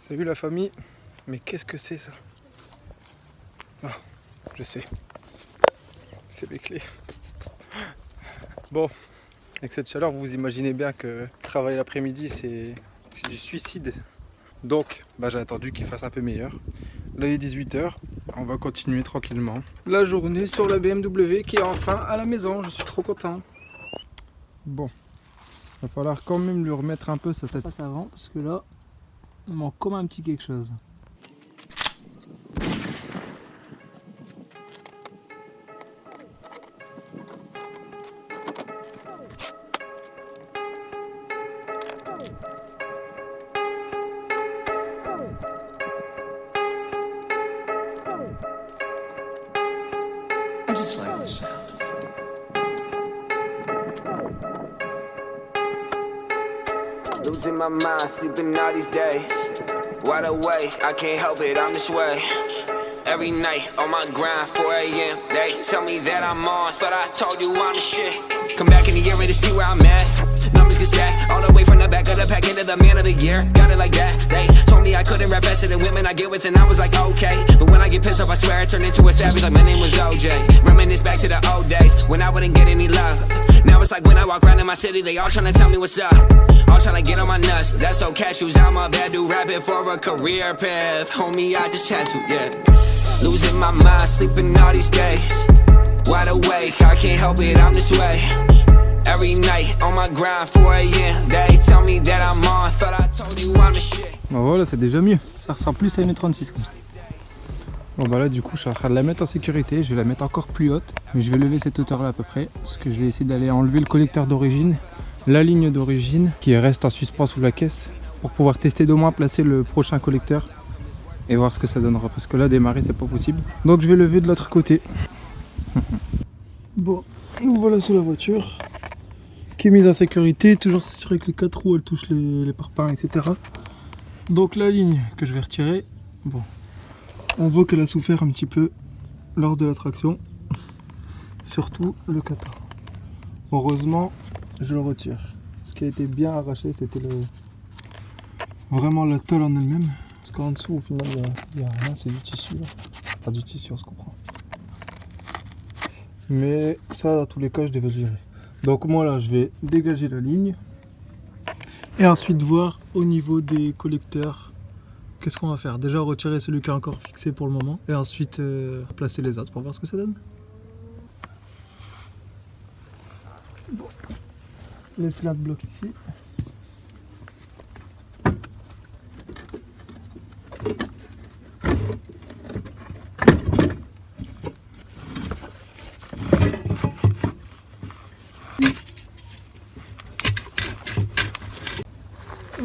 Salut la famille, mais qu'est-ce que c'est ça? Ah, je sais, c'est mes clés. Bon, avec cette chaleur, vous imaginez bien que travailler l'après-midi, c'est du suicide. Donc, j'ai attendu qu'il fasse un peu meilleur. Là, il est 18h, on va continuer tranquillement la journée sur la BMW qui est enfin à la maison, je suis trop content. Bon, il va falloir quand même lui remettre un peu sa tête passe avant, parce que là, il manque comme un petit quelque chose. I just like the sound. Losing my mind, sleeping all these days. Wide awake, I can't help it, I'm this way. Every night on my grind, 4 a.m. They tell me that I'm on, thought I told you I'm the shit. Come back in the year to see where I'm at. Numbers get stacked, all the way from the back of the pack into the man of the year. Got it like that. They told me I couldn't rap faster than women I get with, and I was like, okay. But when I get pissed off, I swear I turn into a savage like my name was OJ. Reminisce back to the old days when I wouldn't get any love. Now it's like when I walk around in my city, they all tryna tell me what's up. All tryna get on my nuts, that's so cashews. I'm a bad dude, rapping for a career path. Homie, I just had to, yeah. Losing my mind, sleeping all these days. Wide awake, I can't help it, I'm this way. Every night on my grind, 4 a.m. They tell me that I'm on, thought I told you I'm the shit. Bon voilà, c'est déjà mieux, ça ressemble plus à une 36 comme ça. Bon là du coup je suis en train de la mettre en sécurité, je vais la mettre encore plus haute. Mais je vais lever cette hauteur là à peu près, parce que je vais essayer d'aller enlever le collecteur d'origine, la ligne d'origine qui reste en suspens sous la caisse, pour pouvoir tester d'au moins placer le prochain collecteur et voir ce que ça donnera, parce que là démarrer c'est pas possible. Donc je vais lever de l'autre côté. Bon, nous voilà sous la voiture, qui est mise en sécurité, toujours s'assurer que les 4 roues elles touchent les parpaings, etc. Donc la ligne que je vais retirer, bon, on voit qu'elle a souffert un petit peu lors de la traction, surtout le kata. Heureusement, je le retire. Ce qui a été bien arraché, c'était vraiment la tôle en elle-même. Parce qu'en dessous, au final, il n'y a rien, c'est du tissu. Là. Pas du tissu, on se comprend. Mais ça, dans tous les cas, je devais le gérer. Donc moi, là, je vais dégager la ligne. Et ensuite, voir au niveau des collecteurs, qu'est-ce qu'on va faire. Déjà, retirer celui qui est encore fixé pour le moment. Et ensuite, placer les autres pour voir ce que ça donne. Bon. Les slats bloquent ici.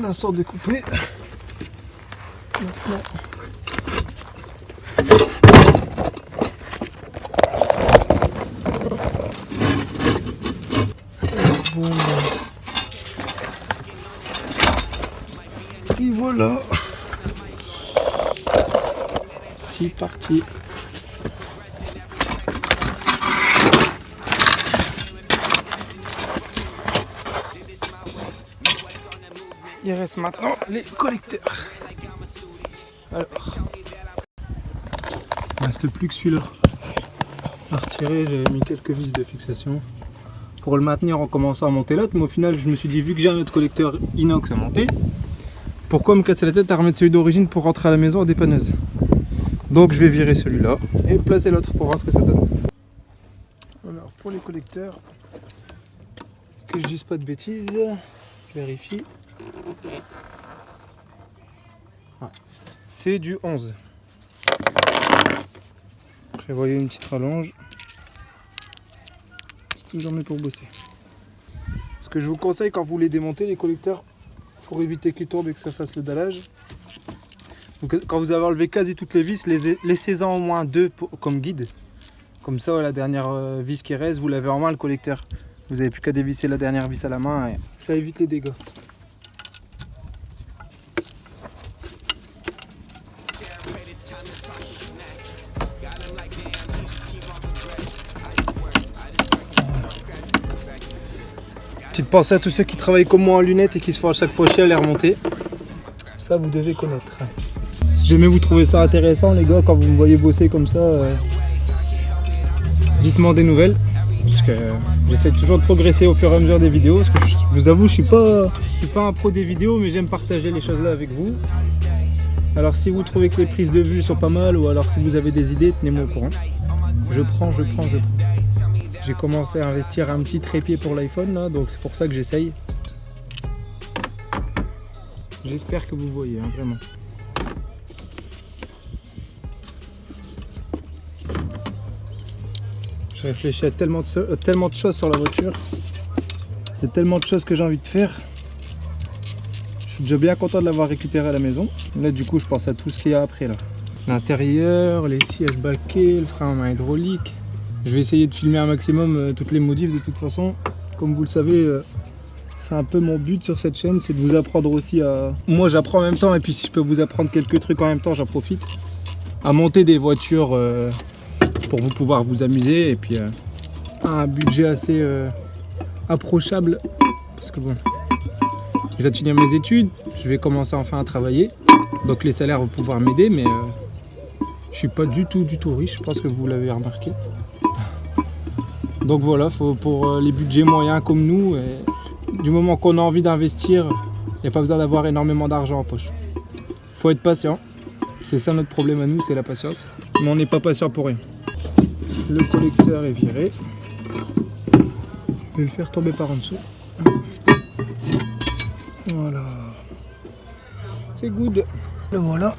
La sort découpée. Maintenant. Bon. Et voilà. C'est parti. Il reste maintenant les collecteurs. Alors, il ne reste plus que celui-là à retirer. J'avais mis quelques vis de fixation pour le maintenir en commençant à monter l'autre, mais au final je me suis dit, vu que j'ai un autre collecteur inox à monter, pourquoi me casser la tête à remettre celui d'origine pour rentrer à la maison à dépanneuse. Donc je vais virer celui-là et placer l'autre pour voir ce que ça donne. Alors pour les collecteurs, que je dise pas de bêtises, je vérifie. Ah, c'est du 11. Prévoyez une petite rallonge. C'est toujours mieux pour bosser. Ce que je vous conseille quand vous les démontez, les collecteurs, pour éviter qu'ils tombent et que ça fasse le dallage. Donc, quand vous avez enlevé quasi toutes les vis, laissez-en au moins 2 comme guide. Comme ça, la dernière vis qui reste, vous l'avez en main le collecteur. Vous n'avez plus qu'à dévisser la dernière vis à la main et ça évite les dégâts. Petite pensée à tous ceux qui travaillent comme moi en lunettes et qui se font à chaque fois chier à les remonter. Ça, vous devez connaître. Si jamais vous trouvez ça intéressant, les gars, quand vous me voyez bosser comme ça, dites-moi des nouvelles. Parce que j'essaie toujours de progresser au fur et à mesure des vidéos. Parce que je vous avoue, je suis pas un pro des vidéos, mais j'aime partager les choses là avec vous. Alors si vous trouvez que les prises de vue sont pas mal, ou alors si vous avez des idées, tenez-moi au courant. Je prends. J'ai commencé à investir un petit trépied pour l'iPhone là, donc c'est pour ça que j'essaye. J'espère que vous voyez, hein, vraiment. Je réfléchis à tellement de choses sur la voiture. Il y a tellement de choses que j'ai envie de faire. Je suis déjà bien content de l'avoir récupéré à la maison. Là du coup je pense à tout ce qu'il y a après là. L'intérieur, les sièges baquets, le frein à main hydraulique. Je vais essayer de filmer un maximum toutes les modifs de toute façon. Comme vous le savez, c'est un peu mon but sur cette chaîne, c'est de vous apprendre aussi à... Moi j'apprends en même temps, et puis si je peux vous apprendre quelques trucs en même temps, j'en profite. À monter des voitures pour vous pouvoir vous amuser, et puis à un budget assez approchable. Parce que bon, je vais finir mes études, je vais commencer enfin à travailler. Donc les salaires vont pouvoir m'aider, mais je suis pas du tout riche, je pense que vous l'avez remarqué. Donc voilà, pour les budgets moyens comme nous, du moment qu'on a envie d'investir, il n'y a pas besoin d'avoir énormément d'argent en poche. Faut être patient, c'est ça notre problème à nous, c'est la patience. Mais on n'est pas patient pour rien. Le collecteur est viré. Je vais le faire tomber par en dessous. Voilà. C'est good. Le voilà.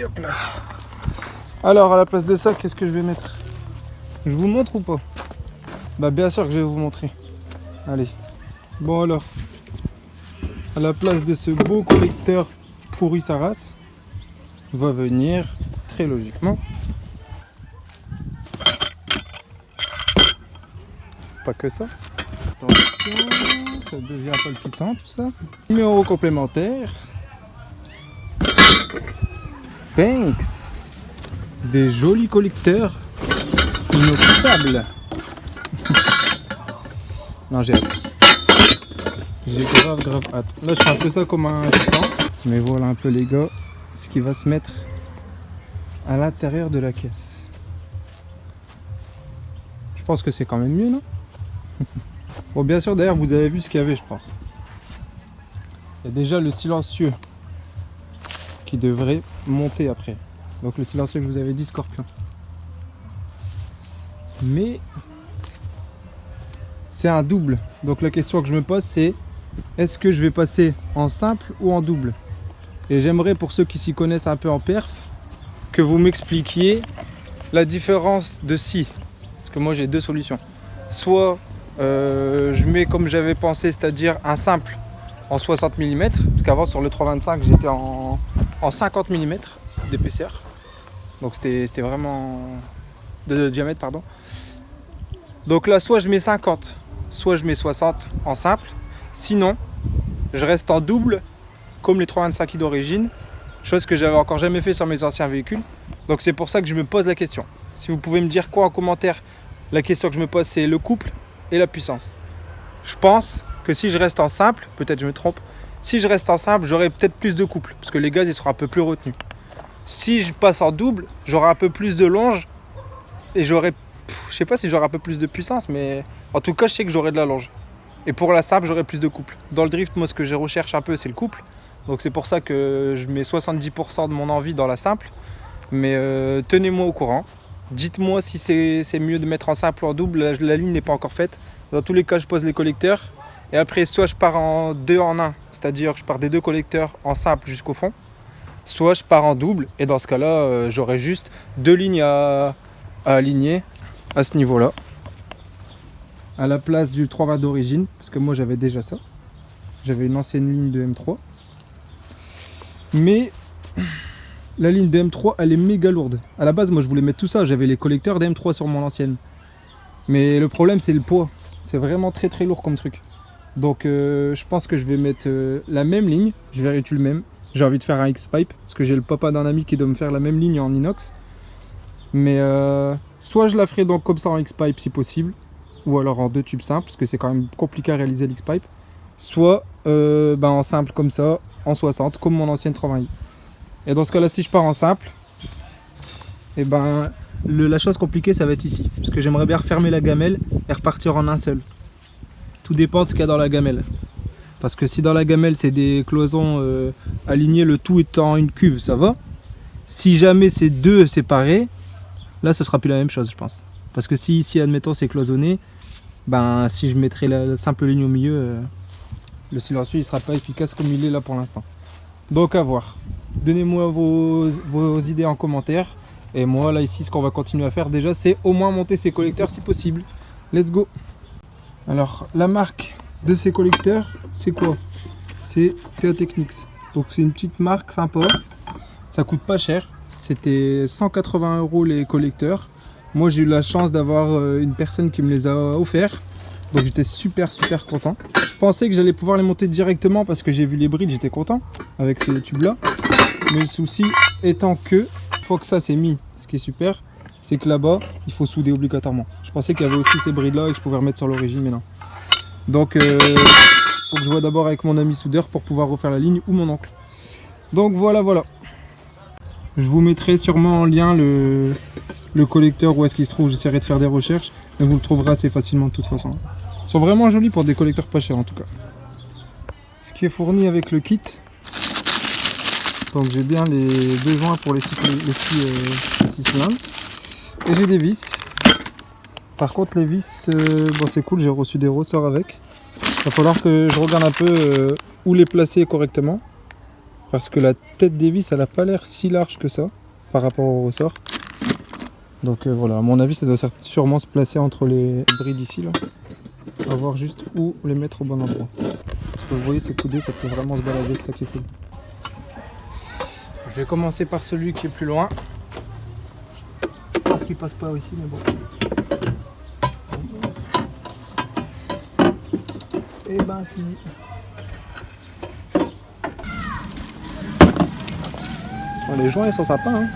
Hop là. Alors à la place de ça, qu'est-ce que je vais mettre? Je vous montre ou pas? Bah bien sûr que je vais vous montrer. Allez. Bon alors, à la place de ce beau collecteur pourri sa race, va venir très logiquement. Pas que ça. Attention, ça devient palpitant tout ça. Numéro complémentaire. Spanx. Des jolis collecteurs inoxydables. Non, j'ai hâte. J'ai grave hâte. Là, je fais un peu ça comme un gitan. Mais voilà un peu les gars, ce qui va se mettre à l'intérieur de la caisse. Je pense que c'est quand même mieux, non? Bon, bien sûr, d'ailleurs, vous avez vu ce qu'il y avait, je pense. Il y a déjà le silencieux qui devrait monter après. Donc le silencieux que je vous avais dit, Scorpion. Mais c'est un double. Donc la question que je me pose, c'est est-ce que je vais passer en simple ou en double? Et j'aimerais, pour ceux qui s'y connaissent un peu en perf, que vous m'expliquiez la différence de si. Parce que moi j'ai deux solutions. Soit je mets comme j'avais pensé, c'est-à-dire un simple en 60 mm. Parce qu'avant sur le 325 j'étais en 50 mm d'épaisseur. Donc c'était vraiment de diamètre, pardon. Donc là soit je mets 50, soit je mets 60 en simple. Sinon je reste en double comme les 325i d'origine, chose que j'avais encore jamais fait sur mes anciens véhicules. Donc c'est pour ça que je me pose la question. Si vous pouvez me dire quoi en commentaire, la question que je me pose c'est le couple et la puissance. Je pense que si je reste en simple, peut-être je me trompe, si je reste en simple, j'aurai peut-être plus de couple, parce que les gaz ils seront un peu plus retenus. Si je passe en double, j'aurai un peu plus de longe, et j'aurai, je sais pas si j'aurai un peu plus de puissance, mais en tout cas je sais que j'aurai de la longe. Et pour la simple, j'aurai plus de couple. Dans le drift, moi ce que je recherche un peu c'est le couple, donc c'est pour ça que je mets 70% de mon envie dans la simple. Mais tenez-moi au courant. Dites-moi si c'est mieux de mettre en simple ou en double. La ligne n'est pas encore faite. Dans tous les cas, je pose les collecteurs. Et après, soit je pars en 2 en 1, c'est-à-dire je pars des deux collecteurs en simple jusqu'au fond. Soit je pars en double. Et dans ce cas-là, j'aurai juste 2 lignes à aligner à ce niveau-là. À la place du 320 d'origine. Parce que moi, j'avais déjà ça. J'avais une ancienne ligne de M3. Mais la ligne de M3 elle est méga lourde. À la base moi je voulais mettre tout ça, j'avais les collecteurs de M3 sur mon ancienne. Mais le problème c'est le poids. C'est vraiment très lourd comme truc. Donc je pense que je vais mettre la même ligne. Je vais réutiliser le même. J'ai envie de faire un X-Pipe. Parce que j'ai le papa d'un ami qui doit me faire la même ligne en inox. Mais soit je la ferai donc comme ça en X-Pipe si possible. ou alors en 2 tubes simples, parce que c'est quand même compliqué à réaliser l'X-Pipe, soit en simple comme ça, en 60, comme mon ancienne 320i. Et dans ce cas-là, si je pars en simple, et la chose compliquée, ça va être ici, parce que j'aimerais bien refermer la gamelle et repartir en un seul. Tout dépend de ce qu'il y a dans la gamelle. Parce que si dans la gamelle c'est des cloisons alignées, le tout étant une cuve, ça va. Si jamais c'est 2 séparés, là ce sera plus la même chose, je pense. Parce que si ici, admettons, c'est cloisonné, si je mettrais la simple ligne au milieu, le silencieux il sera pas efficace comme il est là pour l'instant. Donc à voir. Donnez-moi vos idées en commentaire. Et moi là ici, ce qu'on va continuer à faire déjà, c'est au moins monter ces collecteurs si possible. Let's go. Alors la marque de ces collecteurs, c'est quoi? C'est TA Technics. Donc c'est une petite marque sympa. Ça coûte pas cher. C'était 180 € les collecteurs. Moi j'ai eu la chance d'avoir une personne qui me les a offerts. Donc j'étais super content. Je pensais que j'allais pouvoir les monter directement parce que j'ai vu les brides, j'étais content avec ces tubes là. Mais le souci étant que, une fois que ça c'est mis, ce qui est super, c'est que là-bas, il faut souder obligatoirement. Je pensais qu'il y avait aussi ces brides là et que je pouvais remettre sur l'origine, mais non. Donc il faut que je vois d'abord avec mon ami soudeur pour pouvoir refaire la ligne ou mon oncle. Donc voilà. Je vous mettrai sûrement en lien le collecteur où est-ce qu'il se trouve. J'essaierai de faire des recherches, mais vous le trouverez assez facilement de toute façon. Ils sont vraiment jolis pour des collecteurs pas chers en tout cas. Ce qui est fourni avec le kit. Donc j'ai bien les 2 joints pour les 6 cylindres. Et j'ai des vis. Par contre les vis, c'est cool, j'ai reçu des ressorts avec. Il va falloir que je regarde un peu où les placer correctement. Parce que la tête des vis, elle n'a pas l'air si large que ça par rapport au ressort. Donc voilà, à mon avis, ça doit sûrement se placer entre les brides ici. Là. On va voir juste où les mettre au bon endroit. Parce que vous voyez, ces coudées, ça peut vraiment se balader, c'est ça qui est cool. Je vais commencer par celui qui est plus loin. Je pense qu'il passe pas ici, mais bon. Et si. Bon, les joints ils sont sympas. Hein.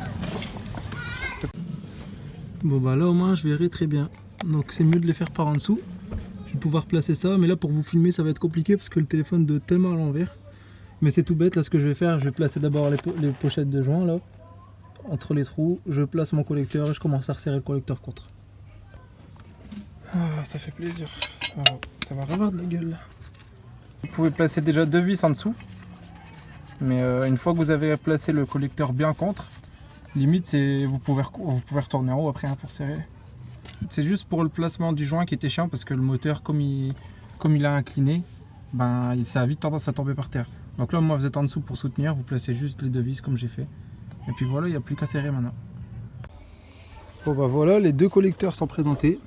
Bon là au moins je verrai très bien. Donc c'est mieux de les faire par en dessous. Je vais pouvoir placer ça, mais là pour vous filmer ça va être compliqué parce que le téléphone doit tellement à l'envers. Mais c'est tout bête, là ce que je vais faire, je vais placer d'abord les pochettes de joints là, entre les trous, je place mon collecteur et je commence à resserrer le collecteur contre. Ah, ça fait plaisir, ça va avoir de la gueule. Vous pouvez placer déjà 2 vis en dessous, mais une fois que vous avez placé le collecteur bien contre, limite c'est vous pouvez retourner en haut après pour serrer. C'est juste pour le placement du joint qui était chiant parce que le moteur comme il a incliné, ça a vite tendance à tomber par terre. Donc là moi vous êtes en dessous pour soutenir, vous placez juste les 2 vis comme j'ai fait. Et puis voilà, il n'y a plus qu'à serrer maintenant. Bon voilà, les 2 collecteurs sont présentés.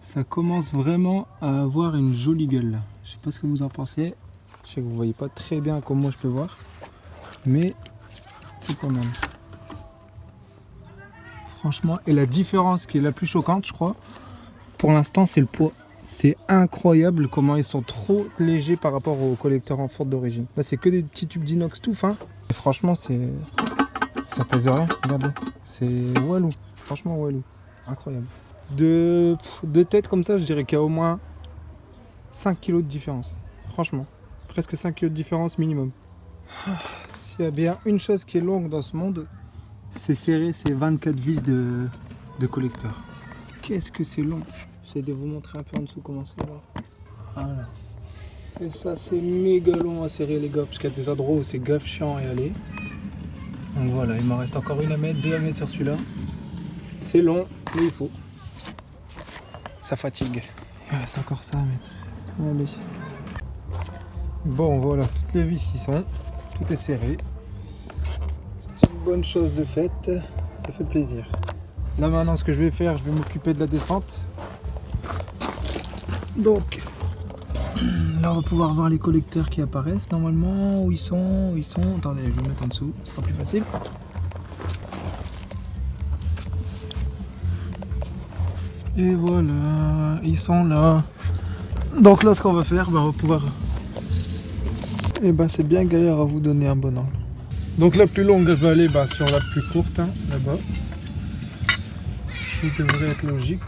Ça commence vraiment à avoir une jolie gueule. Je sais pas ce que vous en pensez. Je sais que vous voyez pas très bien comme moi je peux voir. Mais c'est pas mal. Franchement, et la différence qui est la plus choquante je crois, pour l'instant c'est le poids. C'est incroyable comment ils sont trop légers par rapport aux collecteurs en fonte d'origine. Là c'est que des petits tubes d'inox tout fin. Et franchement ça pèse rien, regardez. C'est walou, franchement walou. Incroyable. De tête comme ça je dirais qu'il y a au moins 5 kg de différence. Franchement, presque 5 kg de différence minimum. S'il y a bien une chose qui est longue dans ce monde, c'est serrer ces 24 vis de collecteur. Qu'est-ce que c'est long. J'essaie de vous montrer un peu en dessous comment c'est long. Voilà. Et ça c'est méga long à serrer les gars, parce qu'il y a des endroits où c'est grave chiant à y aller. Donc voilà, il m'en reste encore 1 à mettre, 2 à mettre sur celui-là. C'est long, mais il faut. Ça fatigue. Il reste encore ça à mettre. Allez. Bon voilà, toutes les vis y sont. Tout est serré. C'est une bonne chose de faite. Ça fait plaisir. Là maintenant ce que je vais faire, je vais m'occuper de la descente. Donc là on va pouvoir voir les collecteurs qui apparaissent normalement. Où ils sont. Attendez, je vais les mettre en dessous, ce sera plus facile. Et voilà, ils sont là. Donc là ce qu'on va faire, on va pouvoir... c'est bien galère à vous donner un bon angle. Donc la plus longue elle va aller sur la plus courte, là-bas. Ce qui devrait être logique.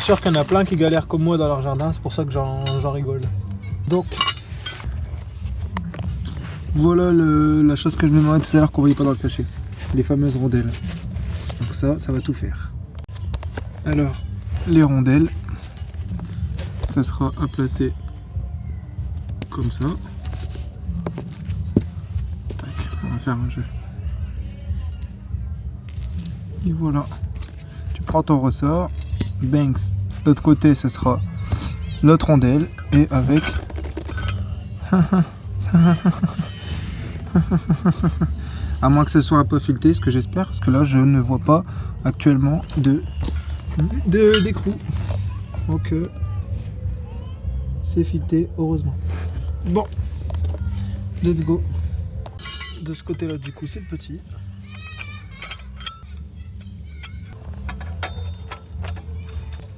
sûr qu'il y en a plein qui galèrent comme moi dans leur jardin, c'est pour ça que j'en rigole. Donc, voilà la chose que je me demandais tout à l'heure qu'on voyait pas dans le sachet. Les fameuses rondelles. Donc ça va tout faire. Alors, les rondelles, ce sera à placer comme ça. Tac, on va faire un jeu. Et voilà. Tu prends ton ressort. Banks. L'autre côté, ce sera l'autre rondelle. Et avec... à moins que ce soit un peu fileté, ce que j'espère, parce que là je ne vois pas actuellement d'écrou. Donc c'est fileté, heureusement. Bon, let's go. De ce côté là du coup c'est le petit.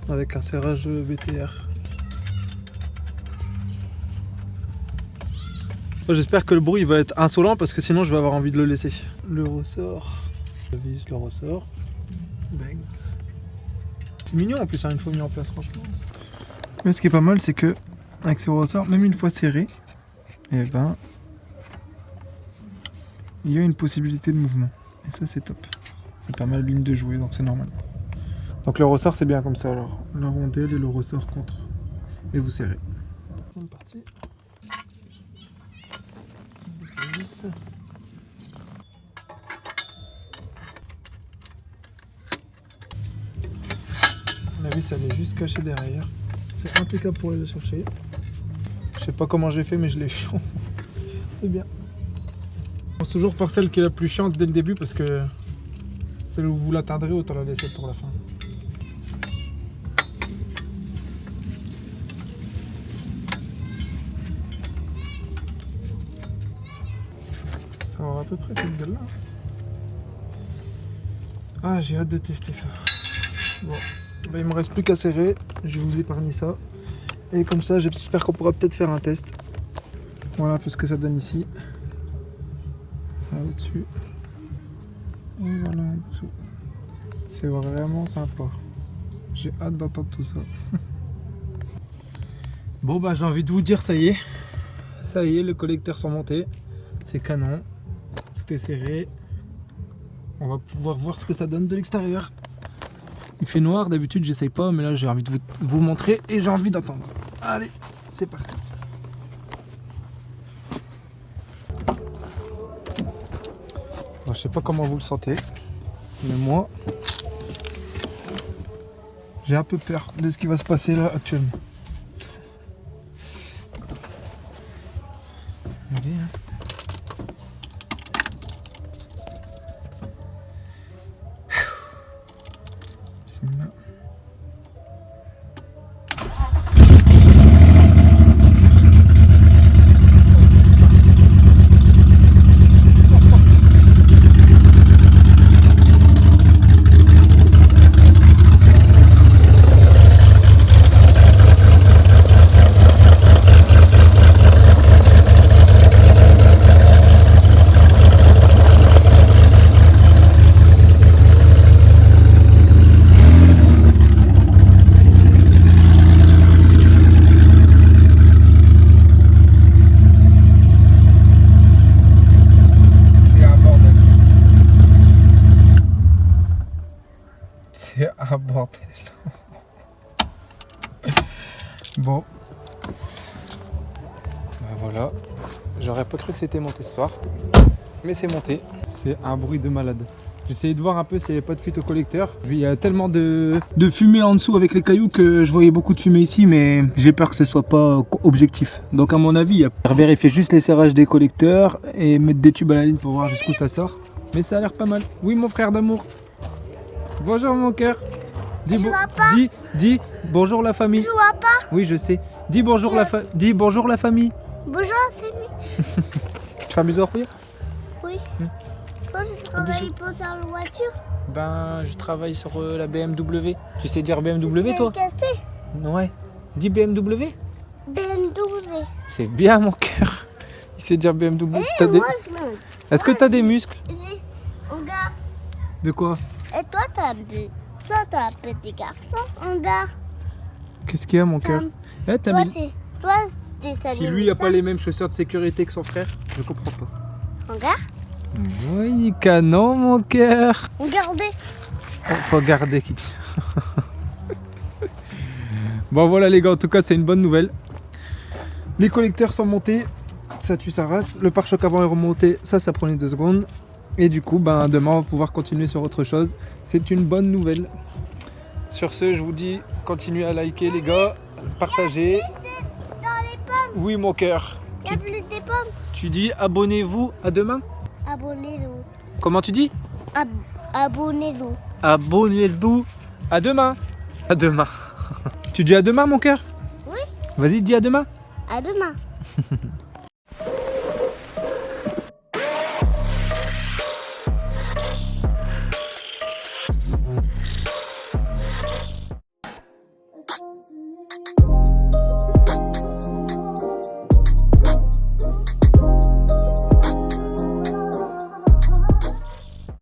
Avec un serrage BTR. J'espère que le bruit va être insolent parce que sinon je vais avoir envie de le laisser. Le ressort. Je vise le ressort. Bangs. C'est mignon en plus, hein, une fois mis en place franchement. Mais ce qui est pas mal c'est que avec ce ressort, même une fois serré, et ben il y a une possibilité de mouvement. Et ça c'est top. C'est pas mal ligne de jouer donc c'est normal. Donc le ressort c'est bien comme ça alors. La rondelle et le ressort contre. Et vous serrez. C'est parti. La vis elle est juste cachée derrière. C'est impeccable pour aller la chercher. Je sais pas comment j'ai fait mais je l'ai fait. C'est bien. Je pense toujours par celle qui est la plus chiante dès le début parce que celle où vous l'atteindrez autant la laisser pour la fin. Ça va à peu près cette gueule là. Ah j'ai hâte de tester ça. Bon, bah, il me reste plus qu'à serrer. Je vais vous épargner ça. Et comme ça j'espère qu'on pourra peut-être faire un test. Voilà un peu ce que ça donne ici. Là au-dessus. Et voilà en dessous. C'est vraiment sympa. J'ai hâte d'entendre tout ça. Bon bah j'ai envie de vous dire ça y est. Ça y est, les collecteurs sont montés. C'est canon. Tout est serré. On va pouvoir voir ce que ça donne de l'extérieur. Il fait noir, d'habitude j'essaye pas, mais là j'ai envie de vous montrer et j'ai envie d'entendre. Allez, c'est parti. Bon, je sais pas comment vous le sentez, mais moi j'ai un peu peur de ce qui va se passer là actuellement. Allez, hein. Bismillah. C'est un bordel. Bon. Ben voilà. J'aurais pas cru que c'était monté ce soir. Mais c'est monté. C'est un bruit de malade. J'essayais de voir un peu s'il n'y avait pas de fuite au collecteur. Il y a tellement de fumée en dessous avec les cailloux que je voyais beaucoup de fumée ici, mais j'ai peur que ce soit pas objectif. Donc à mon avis, il y a vérifier juste les serrages des collecteurs et mettre des tubes à la ligne pour voir jusqu'où ça sort. Mais ça a l'air pas mal. Oui mon frère d'amour. Bonjour mon cœur. Dis bonjour la famille. Je vois pas. Oui je sais. Dis bonjour dis bonjour la famille. Bonjour, c'est lui. Tu vas m'amuser à revenir? Oui. Toi, je travaille pour faire la voiture. Ben, je travaille sur la BMW. Tu sais dire BMW, toi? C'est cassé. Ouais. Dis BMW. BMW. C'est bien, mon cœur. Il sait dire BMW. Est-ce que t'as des muscles? Regarde. De quoi? Et toi, t'as un petit garçon. Regarde. Qu'est-ce qu'il y a mon cœur? Eh, t'as mis... Toi, t'es ça. Si lui a pas les mêmes chaussures de sécurité que son frère, je comprends pas. Regarde. Oui, canon mon cœur. Regardez. Faut garder Kitty. Bon voilà les gars, en tout cas c'est une bonne nouvelle. Les collecteurs sont montés, ça tue sa race. Le pare-choc avant est remonté, ça prenait 2 secondes. Et du coup, ben, demain on va pouvoir continuer sur autre chose. C'est une bonne nouvelle. Sur ce, je vous dis, continuez à liker les gars, partagez. Dans les pommes. Oui mon cœur. Il y a plus des pommes. Tu dis abonnez-vous, à demain. Abonnez-vous. Comment tu dis? Abonnez-vous. Abonnez-vous, à demain. À demain. Tu dis à demain mon cœur? Oui. Vas-y, dis à demain. À demain.